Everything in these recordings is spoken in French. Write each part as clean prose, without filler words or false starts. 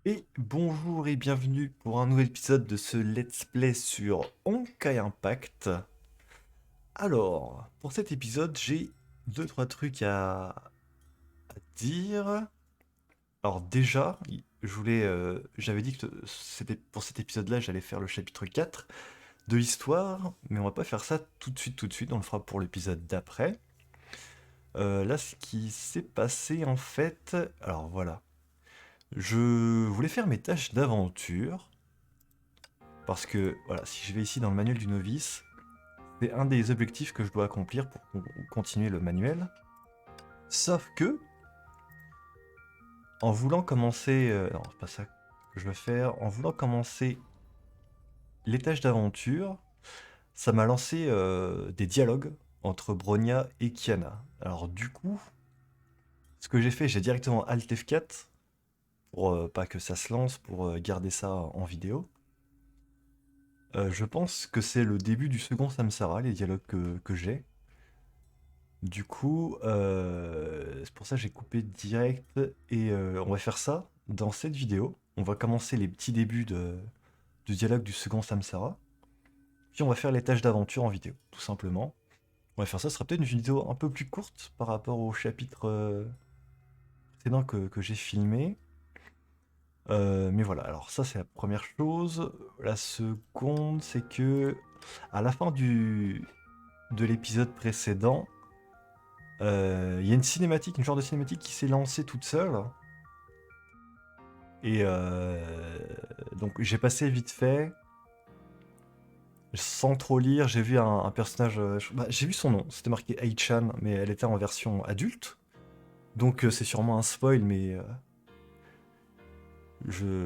Et bonjour et bienvenue pour un nouvel épisode de ce let's play sur Honkai Impact. Alors, pour cet épisode, j'ai deux trois trucs à dire. Alors déjà, j'avais dit que c'était pour cet épisode-là, j'allais faire le chapitre 4 de l'histoire, mais on va pas faire ça tout de suite, on le fera pour l'épisode d'après. Là, ce qui s'est passé en fait, alors voilà, je voulais faire mes tâches d'aventure. Parce que, voilà, si je vais ici dans le manuel du novice, c'est un des objectifs que je dois accomplir pour continuer le manuel. Sauf que, en voulant commencer... non, c'est pas ça que je veux faire. En voulant commencer les tâches d'aventure, ça m'a lancé des dialogues entre Bronya et Kiana. Alors du coup, ce que j'ai fait, j'ai directement Alt F4 pour pas que ça se lance, pour garder ça en vidéo. Je pense que c'est le début du second Samsara, les dialogues que j'ai. Du coup, c'est pour ça que j'ai coupé direct et on va faire ça dans cette vidéo. On va commencer les petits débuts du dialogue du second Samsara, puis on va faire les tâches d'aventure en vidéo, tout simplement. On va faire ça, ce sera peut-être une vidéo un peu plus courte par rapport au chapitre précédent que j'ai filmé. Mais voilà, alors ça c'est la première chose. La seconde, c'est que à la fin de l'épisode précédent, il y a une cinématique, une genre de cinématique qui s'est lancée toute seule. Et donc j'ai passé vite fait, sans trop lire, j'ai vu un personnage, j'ai vu son nom, c'était marqué Ai-chan, mais elle était en version adulte. Donc c'est sûrement un spoil, mais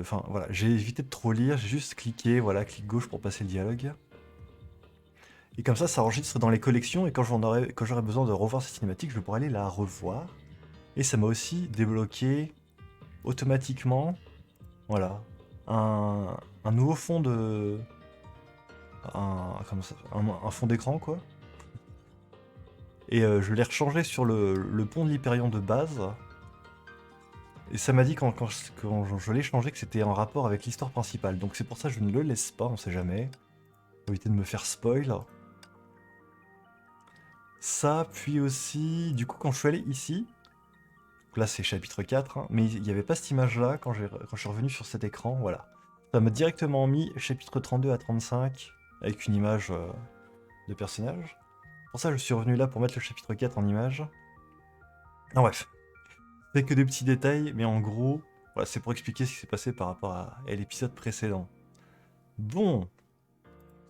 enfin voilà, j'ai évité de trop lire, j'ai juste cliqué, voilà, clic gauche pour passer le dialogue. Et comme ça enregistre dans les collections, et quand j'aurai besoin de revoir cette cinématique, je pourrai aller la revoir. Et ça m'a aussi débloqué automatiquement, voilà, un nouveau fond de, comment ça, un fond d'écran quoi. Et je l'ai rechangé sur le pont de l'Hyperion de base. Et ça m'a dit quand je l'ai changé que c'était en rapport avec l'histoire principale. Donc c'est pour ça que je ne le laisse pas, on sait jamais. Pour éviter de me faire spoil. Ça, puis aussi, du coup quand je suis allé ici, donc là c'est chapitre 4, hein, mais il n'y avait pas cette image là quand je suis revenu sur cet écran, voilà. Ça m'a directement mis chapitre 32 à 35 avec une image de personnage. Pour ça je suis revenu là pour mettre le chapitre 4 en image. Ah bref, c'est que des petits détails, mais en gros, voilà, c'est pour expliquer ce qui s'est passé par rapport à l'épisode précédent. Bon,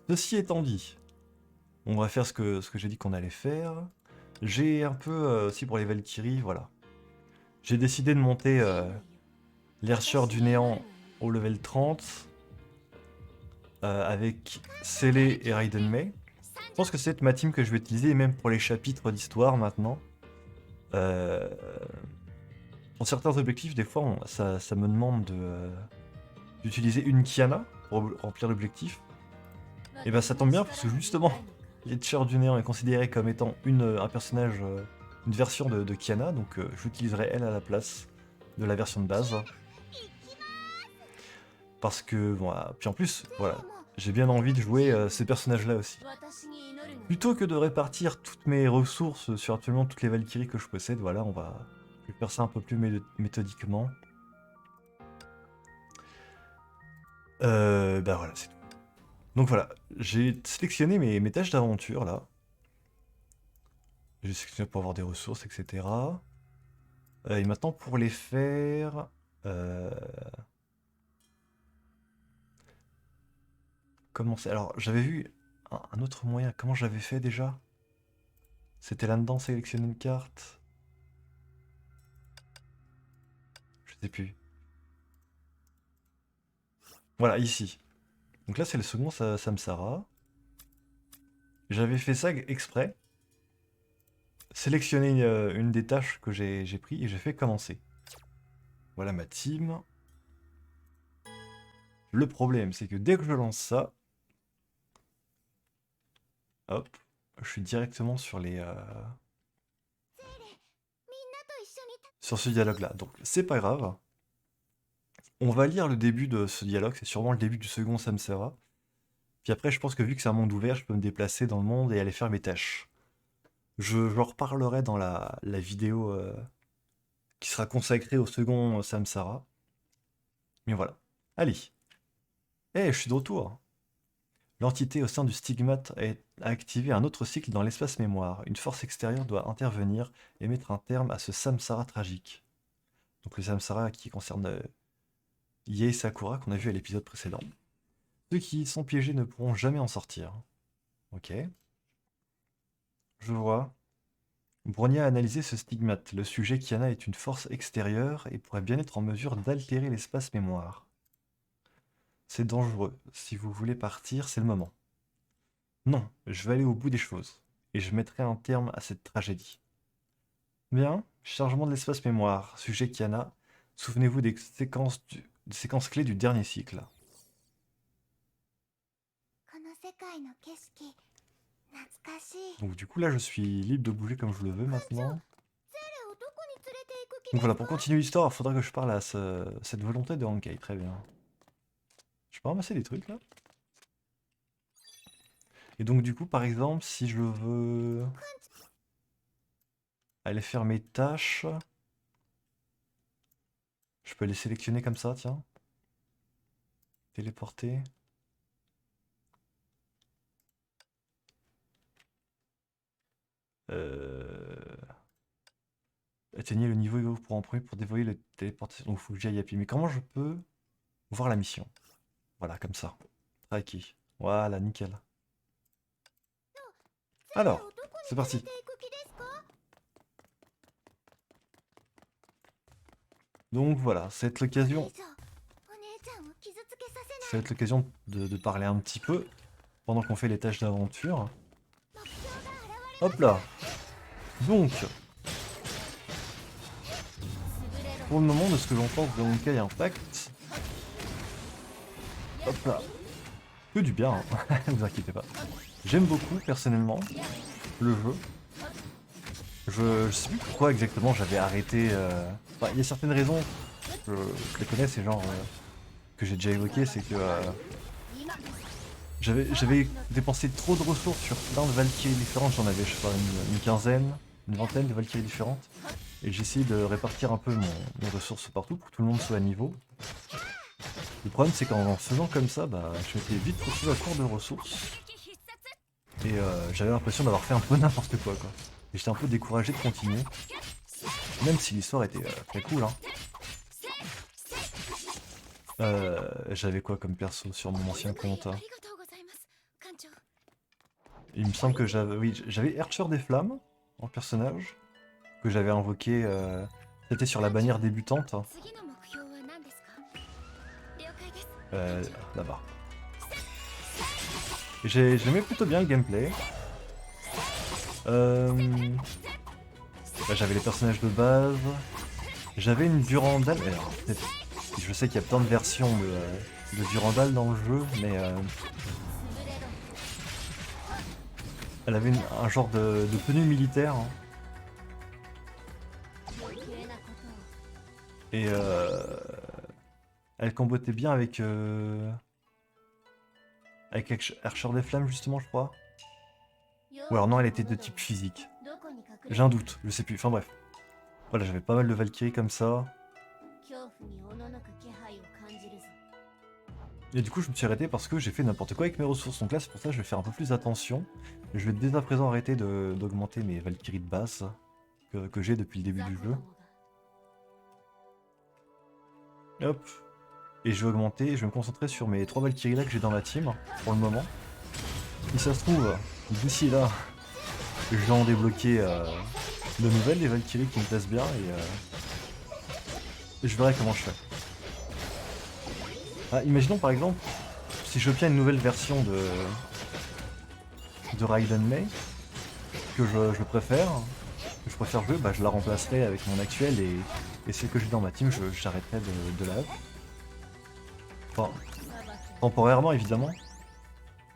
ceci étant dit, on va faire ce que j'ai dit qu'on allait faire. J'ai un peu, aussi pour les Valkyries, voilà. J'ai décidé de monter l'Herscheur du Néant au level 30 avec Célé et Raiden May. Je pense que c'est ma team que je vais utiliser, même pour les chapitres d'histoire maintenant. Euh, pour certains objectifs, des fois, ça me demande d'utiliser une Kiana pour remplir l'objectif. Et bah ça tombe bien parce que justement, Ledger du Néant est considéré comme étant un personnage, une version de Kiana, donc j'utiliserai elle à la place de la version de base. Parce que, bon, puis en plus, voilà, j'ai bien envie de jouer ces personnages-là aussi. Plutôt que de répartir toutes mes ressources sur absolument toutes les Valkyries que je possède, voilà, je vais faire ça un peu plus méthodiquement. Bah voilà, c'est tout. Donc voilà, j'ai sélectionné mes tâches d'aventure là. J'ai sélectionné pour avoir des ressources, etc. Et maintenant pour les faire... euh, comment c'est... Alors j'avais vu un autre moyen, comment j'avais fait déjà? C'était là-dedans, sélectionner une carte. Je sais plus. Voilà, ici. Donc là c'est le second Samsara. J'avais fait ça exprès. Sélectionner une des tâches que j'ai pris et j'ai fait commencer. Voilà ma team. Le problème, c'est que dès que je lance ça, hop, je suis directement sur ce dialogue-là. Donc c'est pas grave. On va lire le début de ce dialogue, c'est sûrement le début du second Samsara. Puis après, je pense que vu que c'est un monde ouvert, je peux me déplacer dans le monde et aller faire mes tâches. J'en reparlerai dans la vidéo qui sera consacrée au second Samsara. Mais voilà. Allez. Je suis de retour. L'entité au sein du stigmate a activé un autre cycle dans l'espace mémoire. Une force extérieure doit intervenir et mettre un terme à ce samsara tragique. Donc le samsara qui concerne Yae Sakura qu'on a vu à l'épisode précédent. Ceux qui y sont piégés ne pourront jamais en sortir. Ok. Je vois. Bronya a analysé ce stigmate. Le sujet Kiana est une force extérieure et pourrait bien être en mesure d'altérer l'espace mémoire. C'est dangereux. Si vous voulez partir, c'est le moment. Non, je vais aller au bout des choses. Et je mettrai un terme à cette tragédie. Bien, chargement de l'espace mémoire. Sujet Kiana. Souvenez-vous des séquences clés du dernier cycle. Donc du coup là je suis libre de bouger comme je le veux maintenant. Donc voilà, pour continuer l'histoire, il faudra que je parle à cette volonté de Hankai, très bien. Je peux ramasser des trucs là. Et donc du coup par exemple si je veux aller faire mes tâches, je peux les sélectionner comme ça, tiens. Téléporter. Atteignez le niveau égo pour en premier pour dévoiler le téléportation. Donc il faut que j'aille à pied. Mais comment je peux voir la mission? Voilà, comme ça. Traqué. Voilà, nickel. Alors, c'est parti. Donc voilà, c'est l'occasion. Ça va être l'occasion de parler un petit peu pendant qu'on fait les tâches d'aventure. Hop là. Donc, pour le moment, de ce que j'en pense de Honkai Impact, hop là, que du bien, hein. Vous inquiétez pas. J'aime beaucoup, personnellement, le jeu. Je sais plus pourquoi exactement j'avais arrêté. Enfin, il y a certaines raisons, je les connais, c'est genre que j'ai déjà évoqué, c'est que j'avais dépensé trop de ressources sur plein de Valkyries différentes, j'en avais je sais pas une quinzaine, une vingtaine de Valkyries différentes. Et j'ai essayé de répartir un peu mes ressources partout pour que tout le monde soit à niveau. Le problème c'est qu'en faisant comme ça, bah, je m'étais vite retrouvé à court de ressources. Et j'avais l'impression d'avoir fait un peu n'importe quoi. Et j'étais un peu découragé de continuer. Même si l'histoire était très cool. Hein. J'avais quoi comme perso sur mon ancien compte? Il me semble que j'avais... Oui, j'avais Archer des Flammes en personnage. Que j'avais invoqué... C'était sur la bannière débutante. Là-bas. J'aimais plutôt bien le gameplay. Bah, j'avais les personnages de base. J'avais une Durandal. Alors, je sais qu'il y a plein de versions de Durandal dans le jeu, mais elle avait un genre de tenue militaire. Hein. Et elle combattait bien avec Archer des Flammes, justement, je crois. Ou alors non, elle était de type physique. J'ai un doute, je sais plus. Enfin bref. Voilà, j'avais pas mal de Valkyries comme ça. Et du coup, je me suis arrêté parce que j'ai fait n'importe quoi avec mes ressources. Donc là, c'est pour ça que je vais faire un peu plus attention. Je vais dès à présent arrêter d'augmenter mes Valkyries de base que j'ai depuis le début du jeu. Hop. Et je vais augmenter, je vais me concentrer sur mes 3 Valkyries là que j'ai dans ma team, pour le moment. Si ça se trouve, d'ici là, je vais en débloquer de nouvelles, des Valkyries qui me plaisent bien, et je verrai comment je fais. Ah, imaginons par exemple, si je obtiens une nouvelle version de Raiden Mei, que je préfère jouer, bah, je la remplacerai avec mon actuel, et celle que j'ai dans ma team, j'arrêterai de la up. Enfin, temporairement évidemment.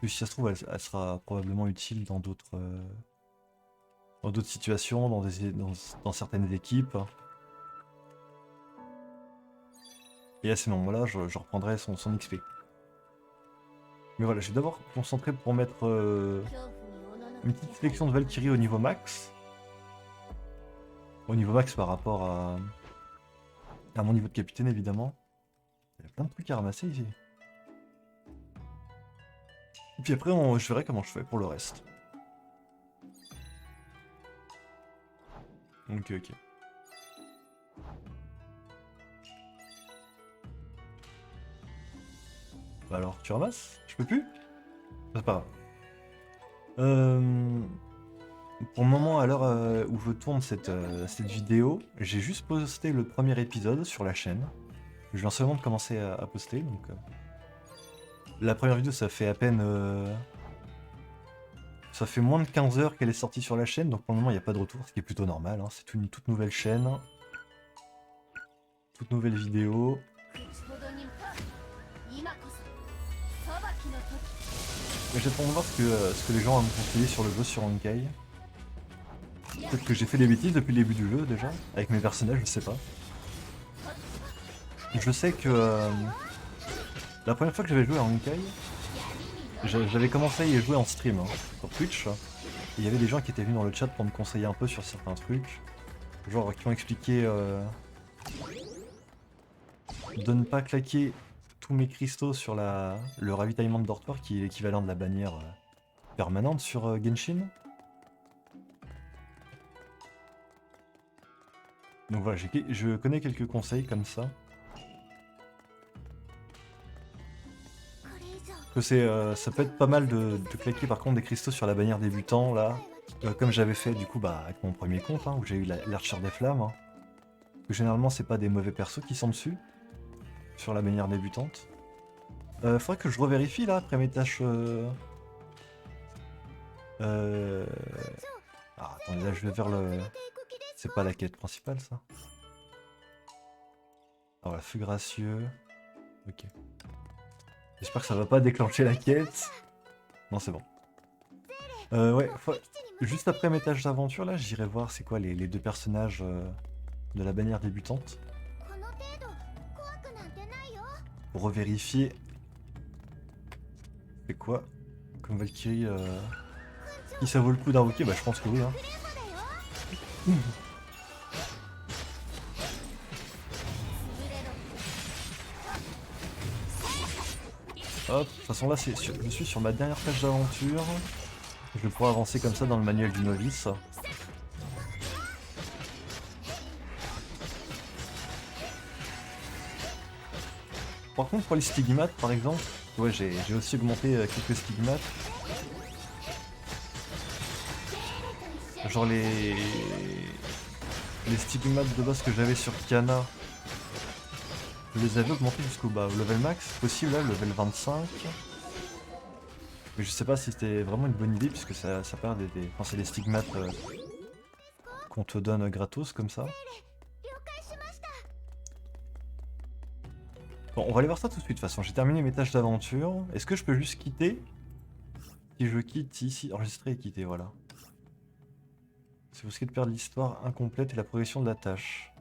Puis si ça se trouve, elle sera probablement utile dans d'autres situations, dans certaines équipes. Et à ce moment-là, je reprendrai son XP. Mais voilà, je vais d'abord concentrer pour mettre une petite sélection de Valkyrie au niveau max. Au niveau max par rapport à mon niveau de capitaine, évidemment. Il y a plein de trucs à ramasser ici. Et puis après, je verrai comment je fais pour le reste. Ok, ok. Bah alors, tu ramasses? Je peux plus? C'est pas grave. Pour le moment, à l'heure où je tourne cette vidéo, j'ai juste posté le premier épisode sur la chaîne. Je viens seulement de commencer à poster, donc... La première vidéo, ça fait à peine... Ça fait moins de 15 heures qu'elle est sortie sur la chaîne, donc pour le moment, il n'y a pas de retour, ce qui est plutôt normal. Hein. C'est une toute nouvelle chaîne, toute nouvelle vidéo. Mais j'attends de voir ce que les gens vont me conseiller sur le jeu sur Honkai. Peut-être que j'ai fait des bêtises depuis le début du jeu, déjà, avec mes personnages, je sais pas. Je sais que... la première fois que j'avais joué à Honkai, j'avais commencé à y jouer en stream, hein, sur Twitch. Et il y avait des gens qui étaient venus dans le chat pour me conseiller un peu sur certains trucs. Genre qui ont expliqué de ne pas claquer tous mes cristaux sur le ravitaillement de dortoir qui est l'équivalent de la bannière permanente sur Genshin. Donc voilà, je connais quelques conseils comme ça. Que ça peut être pas mal de claquer par contre des cristaux sur la bannière débutant là. Comme j'avais fait du coup bah, avec mon premier compte, hein, où j'ai eu l'archère des flammes. Hein. Que généralement c'est pas des mauvais persos qui sont dessus, sur la bannière débutante. Faudrait que je revérifie là après mes tâches. Ah, attendez, là je vais vers le. C'est pas la quête principale ça. Ah voilà, feu gracieux. Ok. J'espère que ça va pas déclencher la quête. Non, c'est bon. Ouais, juste après mes tâches d'aventure là, j'irai voir c'est quoi les deux personnages de la bannière débutante. Pour revérifier. C'est quoi comme Valkyrie si ça vaut le coup d'invoquer, bah je pense que oui. Hein. Hop, de toute façon là, je suis sur ma dernière page d'aventure. Je vais pouvoir avancer comme ça dans le manuel du novice. Par contre, pour les stigmates, par exemple, ouais, j'ai aussi augmenté quelques stigmates. Genre les stigmates de base que j'avais sur Kiana, je les avais augmentés jusqu'au bas. Au level max, possible là, level 25. Mais je sais pas si c'était vraiment une bonne idée, puisque ça perd enfin, c'est des stigmates qu'on te donne gratos comme ça. Bon, on va aller voir ça tout de suite de toute façon. J'ai terminé mes tâches d'aventure. Est-ce que je peux juste quitter? Si je quitte ici, enregistrer et quitter, voilà. C'est risqué de perdre l'histoire incomplète et la progression de la tâche.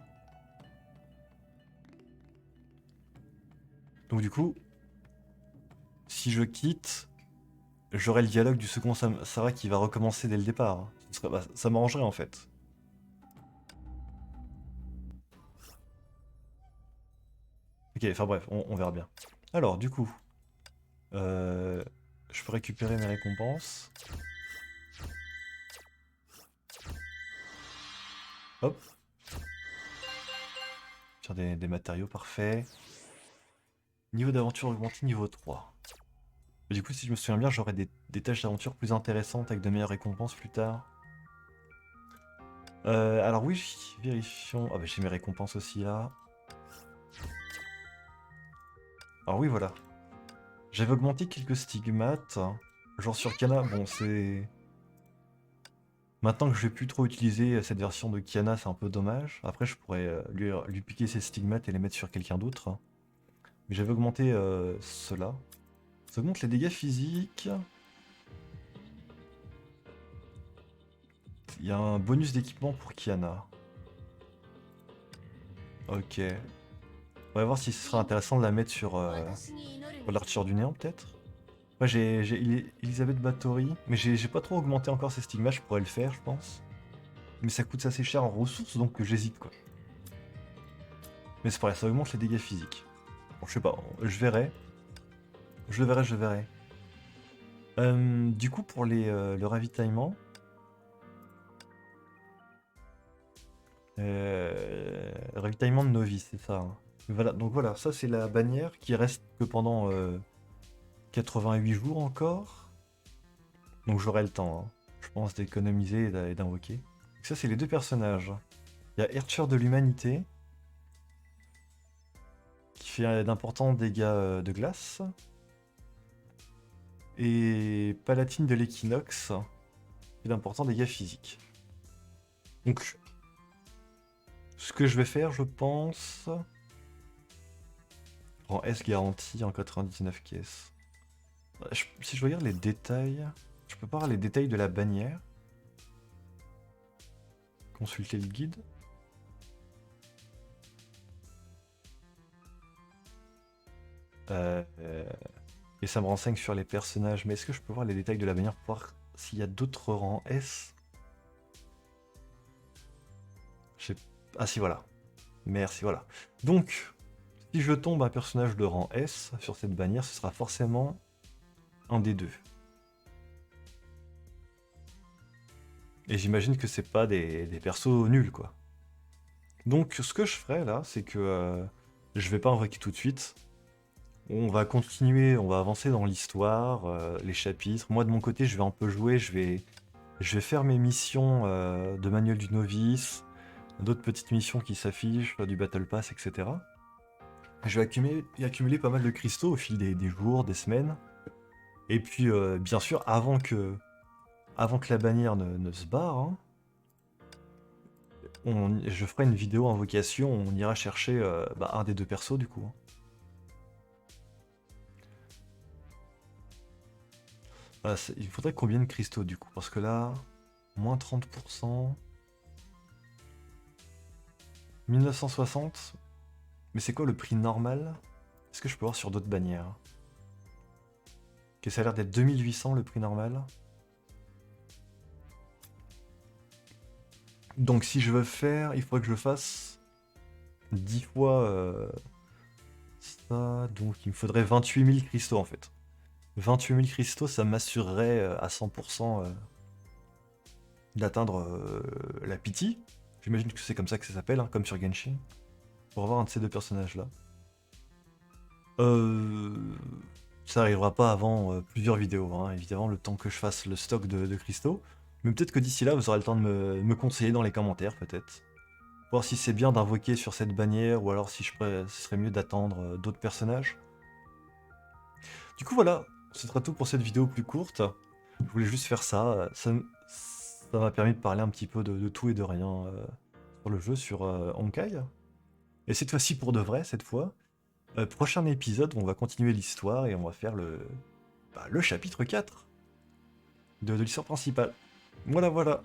Donc du coup, si je quitte, j'aurai le dialogue du second Sarah qui va recommencer dès le départ. Bah, ça m'arrangerait en fait. Ok, enfin bref, on verra bien. Alors du coup, euh, je peux récupérer mes récompenses. Hop. Faire des matériaux parfaits. Niveau d'aventure augmenté niveau 3. Du coup, si je me souviens bien, j'aurai des tâches d'aventure plus intéressantes avec de meilleures récompenses plus tard. Alors oui, vérifions. Ah bah j'ai mes récompenses aussi là. Alors oui, voilà. J'avais augmenté quelques stigmates. Genre sur Kiana, bon c'est... Maintenant que je vais plus trop utiliser cette version de Kiana, c'est un peu dommage. Après, je pourrais lui piquer ses stigmates et les mettre sur quelqu'un d'autre. Mais j'avais augmenté cela. Ça augmente les dégâts physiques. Il y a un bonus d'équipement pour Kiana. Ok. On va voir si ce sera intéressant de la mettre sur l'archer du néant, peut-être. Ouais, j'ai Elisabeth Bathory, mais j'ai pas trop augmenté encore ses stigmas, je pourrais le faire, je pense. Mais ça coûte assez cher en ressources, donc j'hésite, quoi. Mais c'est pareil, ça augmente les dégâts physiques. Bon, je sais pas, je verrai. Je le verrai, je le verrai. Du coup, pour le ravitaillement... ravitaillement de novice, c'est ça, hein. Voilà, donc voilà, ça c'est la bannière qui reste que pendant 88 jours encore. Donc j'aurai le temps, hein, je pense, d'économiser et d'invoquer. Donc ça c'est les deux personnages. Il y a Archer de l'Humanité, qui fait d'importants dégâts de glace. Et Palatine de l'Équinoxe, qui fait d'importants dégâts physiques. Donc, ce que je vais faire, je pense... Rang S garanti en 99 caisses. Si je regarde les détails... Je peux pas voir les détails de la bannière. Consulter le guide. Et ça me renseigne sur les personnages. Mais est-ce que je peux voir les détails de la bannière pour voir s'il y a d'autres rangs S? Ah si, voilà. Merci, voilà. Donc, si je tombe un personnage de rang S sur cette bannière, ce sera forcément un des deux. Et j'imagine que c'est pas des persos nuls, quoi. Donc, ce que je ferai là, c'est que je vais pas invoquer tout de suite. On va continuer, on va avancer dans l'histoire, les chapitres. Moi, de mon côté, je vais un peu jouer, je vais faire mes missions de manuel du novice, d'autres petites missions qui s'affichent, du Battle Pass, etc. Je vais accumuler pas mal de cristaux au fil des jours, des semaines. Et puis, bien sûr, avant que la bannière ne se barre, hein, je ferai une vidéo invocation, on ira chercher un des deux persos du coup, hein. Voilà, il faudrait combien de cristaux du coup? Parce que là, moins 30%, 1960. Mais c'est quoi le prix normal? Est-ce que je peux voir sur d'autres bannières? Ok, ça a l'air d'être 2800 le prix normal. Donc si je veux faire, il faudrait que je fasse 10 fois ça. Donc il me faudrait 28 000 cristaux en fait. 28 000 cristaux, ça m'assurerait à 100% d'atteindre la pity. J'imagine que c'est comme ça que ça s'appelle, hein, comme sur Genshin. Pour avoir un de ces deux personnages-là. Euh, Ça arrivera pas avant plusieurs vidéos, hein, évidemment, le temps que je fasse le stock de cristaux. Mais peut-être que d'ici là, vous aurez le temps de me conseiller dans les commentaires, peut-être. Voir si c'est bien d'invoquer sur cette bannière, ou alors si ce serait mieux d'attendre d'autres personnages. Du coup, voilà, ce sera tout pour cette vidéo plus courte. Je voulais juste faire ça. Ça m'a permis de parler un petit peu de tout et de rien sur le jeu, sur Honkai. Et cette fois-ci pour de vrai, cette fois. Prochain épisode, on va continuer l'histoire et on va faire le chapitre 4 de l'histoire principale. Voilà, voilà.